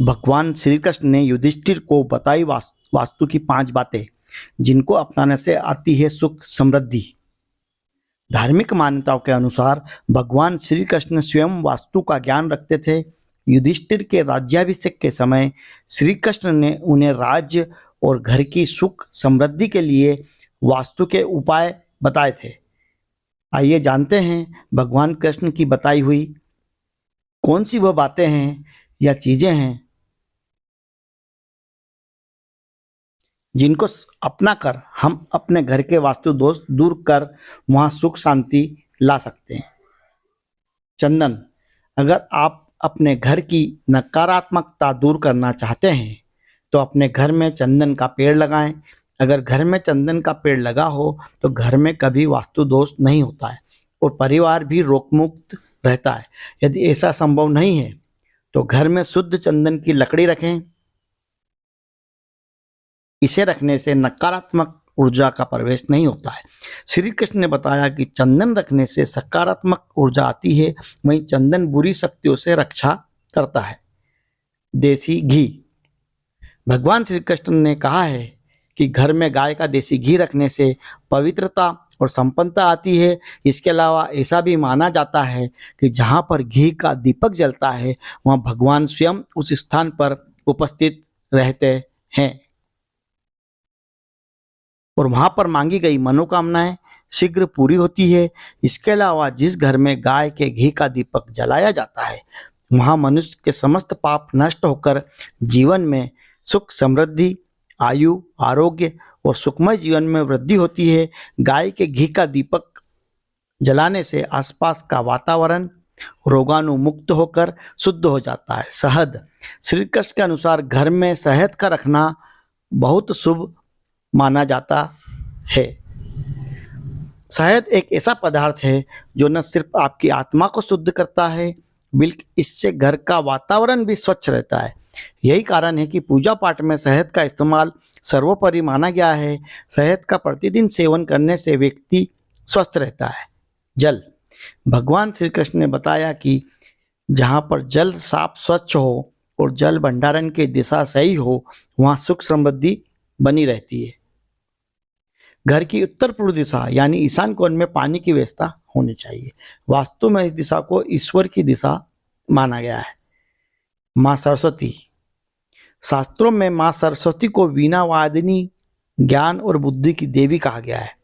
भगवान श्री कृष्ण ने युधिष्ठिर को बताई वास्तु की 5 बातें जिनको अपनाने से आती है सुख समृद्धि। धार्मिक मान्यताओं के अनुसार भगवान श्री कृष्ण स्वयं वास्तु का ज्ञान रखते थे। युधिष्ठिर के राज्याभिषेक के समय श्री कृष्ण ने उन्हें राज्य और घर की सुख समृद्धि के लिए वास्तु के उपाय बताए थे। आइए जानते हैं भगवान कृष्ण की बताई हुई कौन सी वह बातें हैं या चीजें हैं जिनको अपना कर हम अपने घर के वास्तु दोष दूर कर वहां सुख शांति ला सकते हैं। चंदन। अगर आप अपने घर की नकारात्मकता दूर करना चाहते हैं तो अपने घर में चंदन का पेड़ लगाएं। अगर घर में चंदन का पेड़ लगा हो तो घर में कभी वास्तु दोष नहीं होता है और परिवार भी रोग मुक्त रहता है। यदि ऐसा संभव नहीं है तो घर में शुद्ध चंदन की लकड़ी रखें। इसे रखने से नकारात्मक ऊर्जा का प्रवेश नहीं होता है। श्री कृष्ण ने बताया कि चंदन रखने से सकारात्मक ऊर्जा आती है, वहीं चंदन बुरी शक्तियों से रक्षा करता है। देसी घी। भगवान श्री कृष्ण ने कहा है कि घर में गाय का देसी घी रखने से पवित्रता और संपन्नता आती है। इसके अलावा ऐसा भी माना जाता है कि जहाँ पर घी का दीपक जलता है वहाँ भगवान स्वयं उस स्थान पर उपस्थित रहते हैं और वहां पर मांगी गई मनोकामनाएं शीघ्र पूरी होती है। इसके अलावा जिस घर में गाय के घी का दीपक जलाया जाता है वहां मनुष्य के समस्त पाप नष्ट होकर जीवन में सुख समृद्धि आयु आरोग्य और सुखमय जीवन में वृद्धि होती है। गाय के घी का दीपक जलाने से आसपास का वातावरण रोगाणुमुक्त होकर शुद्ध हो जाता है। शहद। श्री कृष्ण के अनुसार घर में शहद का रखना बहुत शुभ माना जाता है। शहद एक ऐसा पदार्थ है जो न सिर्फ आपकी आत्मा को शुद्ध करता है बल्कि इससे घर का वातावरण भी स्वच्छ रहता है। यही कारण है कि पूजा पाठ में शहद का इस्तेमाल सर्वोपरि माना गया है। शहद का प्रतिदिन सेवन करने से व्यक्ति स्वस्थ रहता है। जल। भगवान श्री कृष्ण ने बताया कि जहाँ पर जल साफ स्वच्छ हो और जल भंडारण की दिशा सही हो वहाँ सुख समृद्धि बनी रहती है। घर की उत्तर पूर्व दिशा यानी ईशान कोण में पानी की व्यवस्था होनी चाहिए। वास्तु में इस दिशा को ईश्वर की दिशा माना गया है। माँ सरस्वती। शास्त्रों में माँ सरस्वती को वीणा वादिनी ज्ञान और बुद्धि की देवी कहा गया है।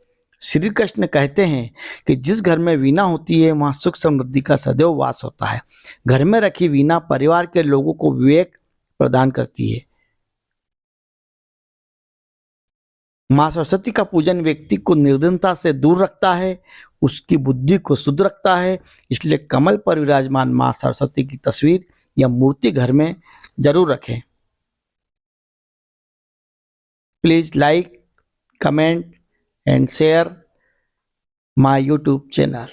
श्री कृष्ण कहते हैं कि जिस घर में वीणा होती है वहाँ सुख समृद्धि का सदैव वास होता है। घर में रखी वीणा परिवार के लोगों को विवेक प्रदान करती है। माँ सरस्वती का पूजन व्यक्ति को निर्धनता से दूर रखता है, उसकी बुद्धि को शुद्ध रखता है। इसलिए कमल पर विराजमान माँ सरस्वती की तस्वीर या मूर्ति घर में जरूर रखें। Please like, comment and share my YouTube channel.